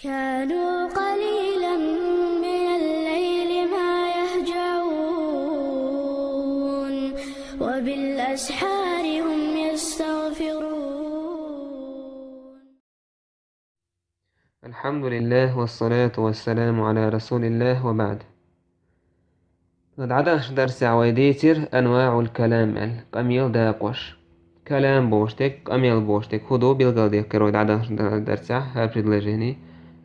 كانوا قليلا من الليل ما يهجعون وبالأسحار هم يستغفرون. الحمد لله والصلاة والسلام على رسول الله وبعد. عدا درس عويديتر أنواع الكلام قميل داقوش كلام بوشتك قميل بوشتك خدو بالقلدي كرويد عدا درس هابرد لجهني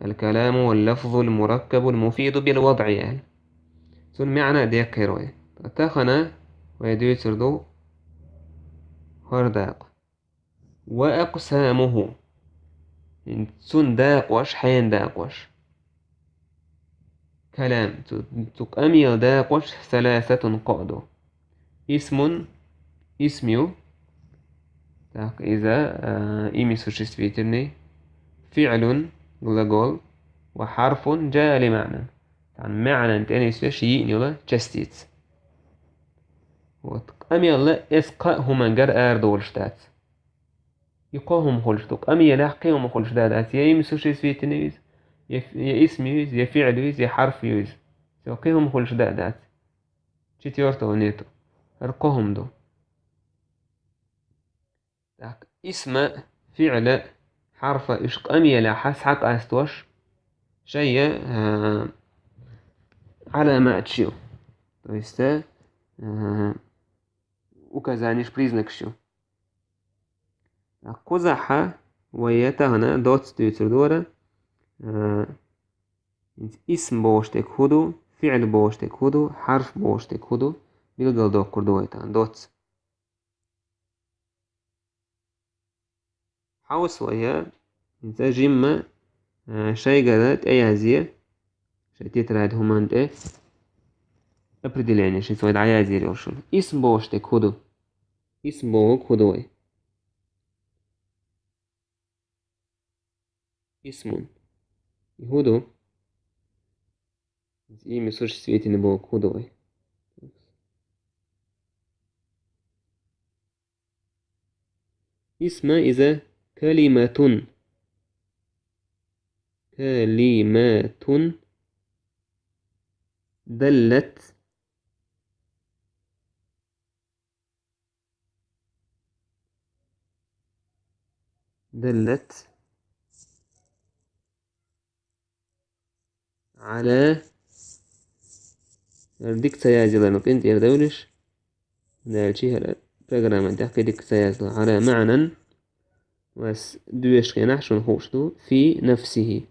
الكلام واللفظ المركب المفيد بالوضع سن معنى ديك كروي تخنا ويديتر دو هرداق وأقسامه سن داقوش حين داقوش كلام تقامي داقوش ثلاثة قعدو اسم اسميو تاك إذا إيمي سوشيستفيترني فعل gлагол وحرف جاء لمعنى عن معنى تاني شيء نيولا جستيت وتقامي الله إسقا هما جر دولشتات يقاهم خلشتوك أمي لاحقيهم خلشتات يا إيمي سوشيستفيترني يا اسميوز يا فعلوز يا حرفيوز سوقيهم خلشتات تشتيورتو نيتو أرقهم دو اسم فعل حرف إشق أمي لا حس حق أستوش شيء علامة شيء تويستا указаниеш признак شو قزح ويتا هنا دوت ستويتر دورة اسم بوشتك هدو فعل بوشتك هدو حرف بوشتك هدو بيلقل دوكر دويتا دوت حوس ويا انت جيما شيء قالت اي هزية شيء تيتراد همان ايه определение شيء سويد عيازي ريوشل اسم بوشتك هدو اسم بوك هدوي اسم هدو и мисош свети не бог худой اسم إذا كلمة دلت على ديك سيازل نقنت يردولش دالشي هلا برنامج تحكي ديك سيازل على معنى بس دويش خيناح شون خوشتو في نفسه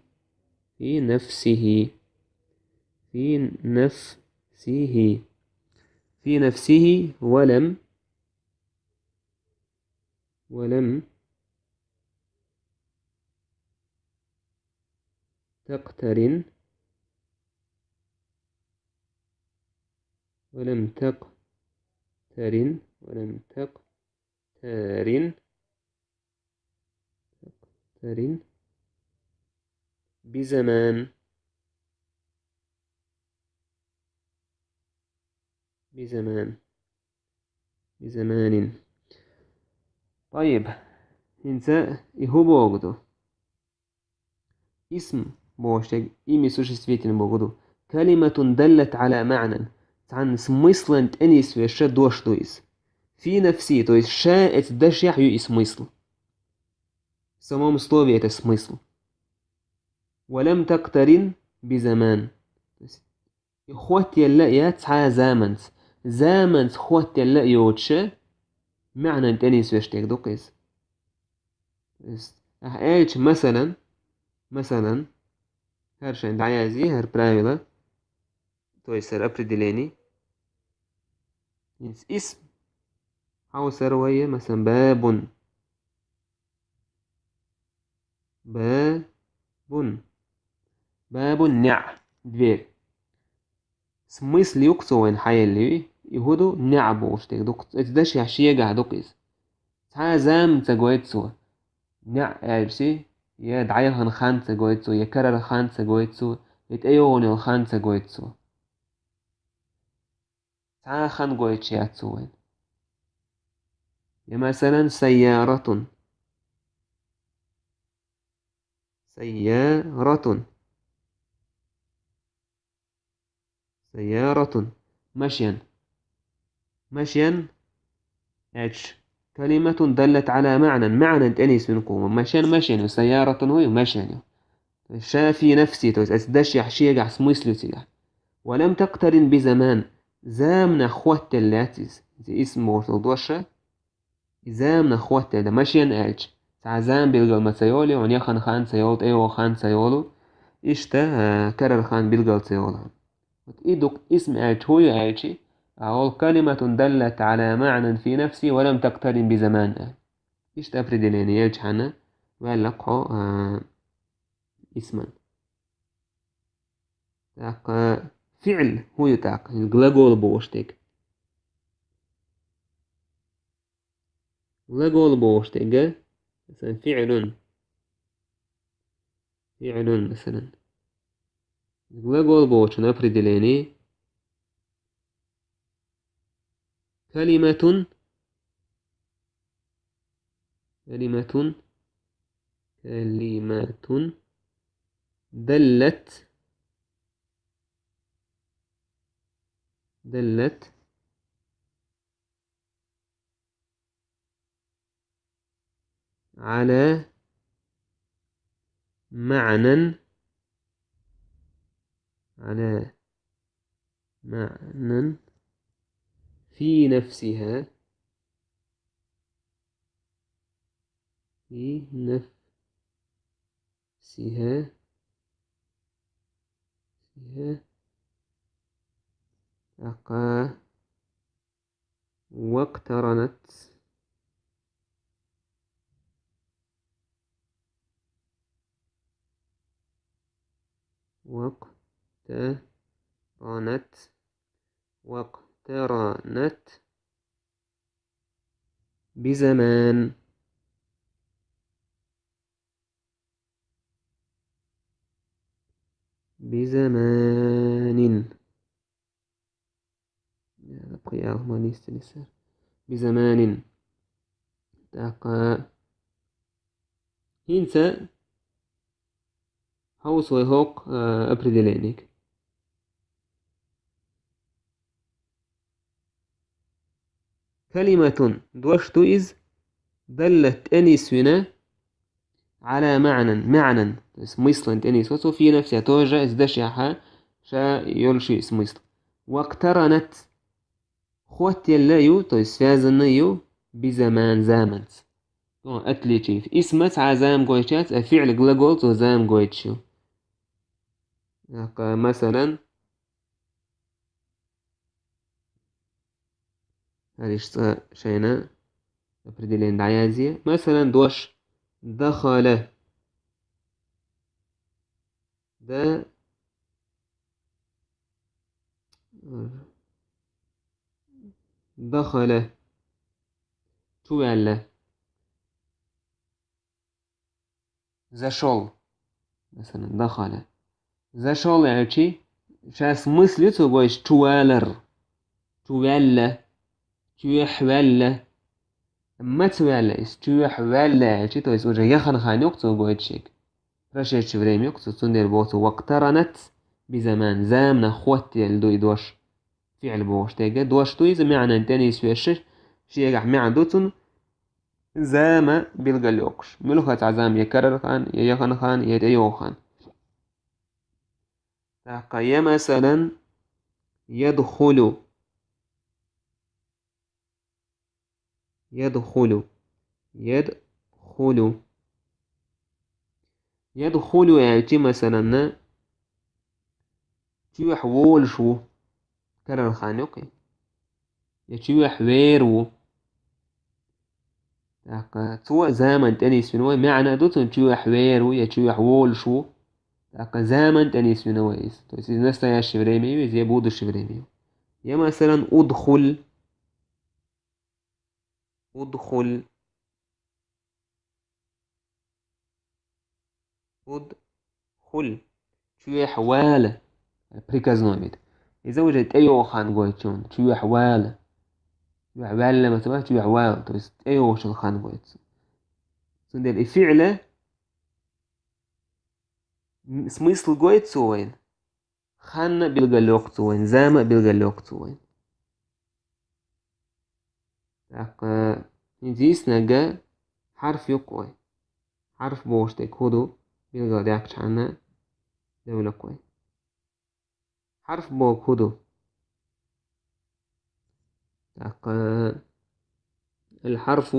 في نفسه في نفسه في نفسه ولم تقترن بزمان طيب انت يهو بوغدو اسم بوشتك إيمي سوشيستفيتين بوغدو كلمة دلت على معنى عن смыслен أنيس ويشا دوش دويس في نفسي то есть شاءت دشيح يو смысл в самом слове это смысл ولم تقترن بزمان إخوتي لا يتعى زامنت إخوتي لا يوتشا معنى أنيس ويشتك دوكيس أحياج مثلا هرشان دعيازي هر правило то есть هر определение اسم أو سروية مثلا باب نع دверь смысл يقصوين حي اللي يهودو نعبو وشتك دوك اتداش يحشي يقع دوكيز زام تقويتسو نع عرسي يا دعيهن خان تقويتسو يا كرر خان تقويتسو يتأيوني الخان تقويتسو خان قويتشياتسوين مثلا سيارة سيارة. سيارة. مشيا. مشيا اتش كلمة دلت على معنى تأنيس من قوة مشيا مشيا وسيارة هو مشيا شافي نفسي توس أسدش يحشي قح سميسلوتي ولم تقترن بزمان زامنا خوات اللاتيز زي اسم ورطوشة زامنا خوات ده مشيا اتش تعزام بيلقى مسيولي ونيا خان خان سيولت ايو خان سيولو إشتا كرر خان بيلقى سيولها إيدوك اسم اتش هو اتشي أو كلمة دلت على معنى في نفسي ولم تقترن بزمان إيش تفرد يعني يجحنا ولقحو اسما تاق فعل هو تاق الجلاجول بوشتك جلاجول بوشتك مثلا فعل مثلا جلاجول بوش نفرد يعني كلمة كلمة كلمة دلت على معنى على معنى في نفسها في نفسها أقا واقترنت واقترنت واقترنت بزمان بزمان بقي أغمانيست لسه بزمان تاقا هينسا هوس ويهوق أبردلينيك كلمة دوشتو إز دلت أنيسونا على معنى اسم يصلن أنيس وصو في نفسها توجه إزدشيحة شا يلشي اسم يصلن واقترنت خوات يلايو تو اسفازنيو بزمان زامنت أتليتشي في اسمت عزام قويتشات فعل جلاجول تو زام قويتشو مثلا هذيش شينا أبردلين دعيازية مثلا دوش دخل دا دخل توال زشول مثلا دخل زشول يعني شاس مثل تقولش توالر توال توحول ما توال توحول يعني تو يسوج يخن خانوق تقولش شيك رشيت شفريميوك تندير بوتو واقترنت بزمان زامنا خواتي الدو يدوش فعل بوش تيجا دوش تويز معنى تاني يسويش شيء معنى دوتن زاما بيلقلوقش ملوخة عزام يكرر خان يخن خان يتأيو خان تاقيا مثلا يدخل يدخل يدخل يدخل يعني مثلا تيوح وولشو كرر خانوكي يتيوح ويرو تاقا توا زامن تاني سنوي معنى دوتن تيوح ويرو يتيوح وولشو تاقا زامن تاني سنوي تو يسي نستا يا شفريميو يزي بود الشفريميو يا مثلا ادخل ادخل ادخل تيوح والا بريكازنوميد إذا وجدت أي خان قويتشون تيوح والا تيوح والا ما تبغى تيوح والا تو يست أي خان قويت سندل الفعل смысл гоит суин. Ханна билгалёк суин. Зама билгалёк суин. Так, здесь нага حرف يقوي. حرف بوشتك هدو بيلقى داك عنا دولة كوي. حرف بوك هدو. tak الحرف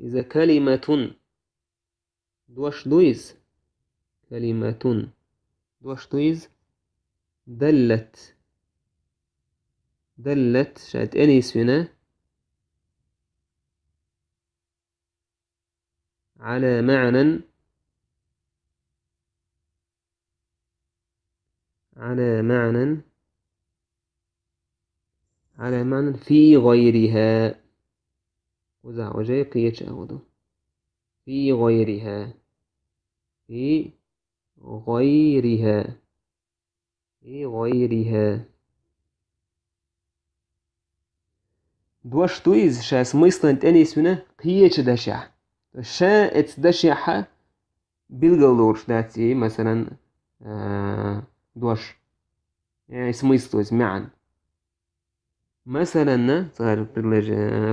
إذا كلمة دوش دويز كلمة دوش دويز دلت شات أنيس هنا على معنى في غيرها وزع وجاي قيتش أهدو في غيرها دوش تويز شا смысл أنيس هنا قيتش دشع شا اتدشعها بالقلوش داتي مثلا دوش يعني смысл معا مثلا صار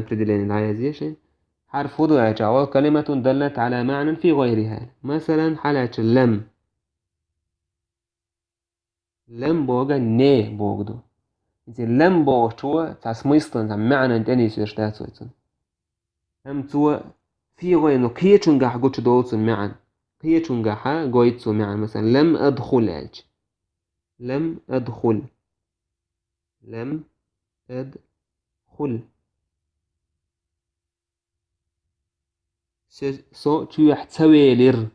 определение العايزية حرف هدو يجعل كلمة دلت على معنى في غيرها مثلا حالة لم بوغا نه بوغدو إذا لم بوغتوا تاع смысл تاع معنى تاني سيرشتات سويتون هم توا في غير كيتشونغا قلت دوتون معا كيتشونغا قويتسو معا مثلا لم أدخل لم أدخل سو تيوح تسويلر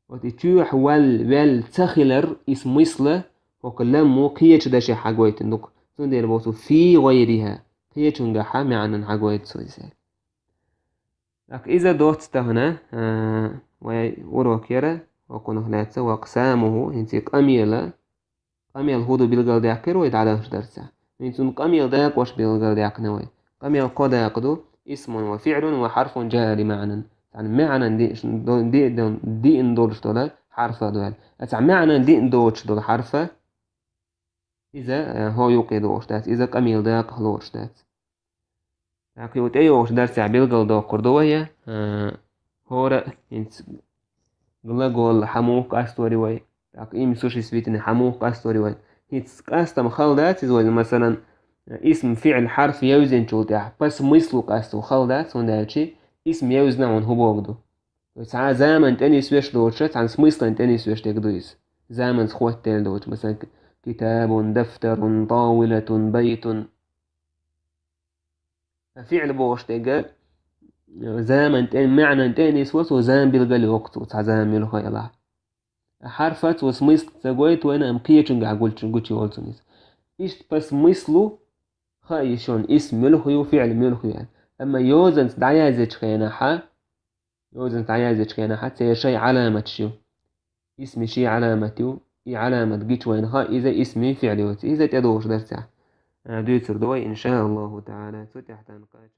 وتي تيوح وال تخلر اسم مثل وكلام كيتش داشي حاجويت نوك سندير بوتو في غيرها كيتشونغا معنى حاجويت سويسال لك إذا دوت هنا وروكيرا وكون هلاتسا وأقسامه انتيك أميلا هودو بيلغال داكر ويتعالى درسا انتون قميل داك واش بيلغال داك نوي قميل قداك دو اسم وفعل وحرف جاء لمعنى يعني معنى دي اندولش دولا حرف دوال أتع معنى دي اندولش دولا حرف إذا هو يوقي دوش دات إذا قميل داك هلوش دات لكن وتأيوش درسا بيلغال دوكر دوية هورا انت قول حموك أستوري وي لكن إيمي سوشي سبيتني حموك أستوري وي هيتس أستم خلدات إذا مثلا اسم فعل حرف يوزن شولتها بس مثلك أستو خلدات وندالشي اسم يوزن عن هبوغدو ساعة زمن تاني سويش دوتشت عن سميسلن تاني سويش تقدويس زمن خوات تال دوتش مثلا كتاب دفتر طاولة بيت فعل بوش تقال زمن تاني معنى تاني سويس وزمن بيلقى وقت وساعة زمن يلقى يلا حرفت وسميسل تقويت وأنا أمقيتشن قلتشي والسميس إيش بس مثله خايشون اسم ملخي وفعل ملخي يعني أما يوزن تعيازج خيانحا حتى شيء علامة شو اسم شي علامته علامة جيت وينها إذا اسمي فعلي إذا تدوش درسه دويتر دوي إن شاء الله تعالى فتحت نقاش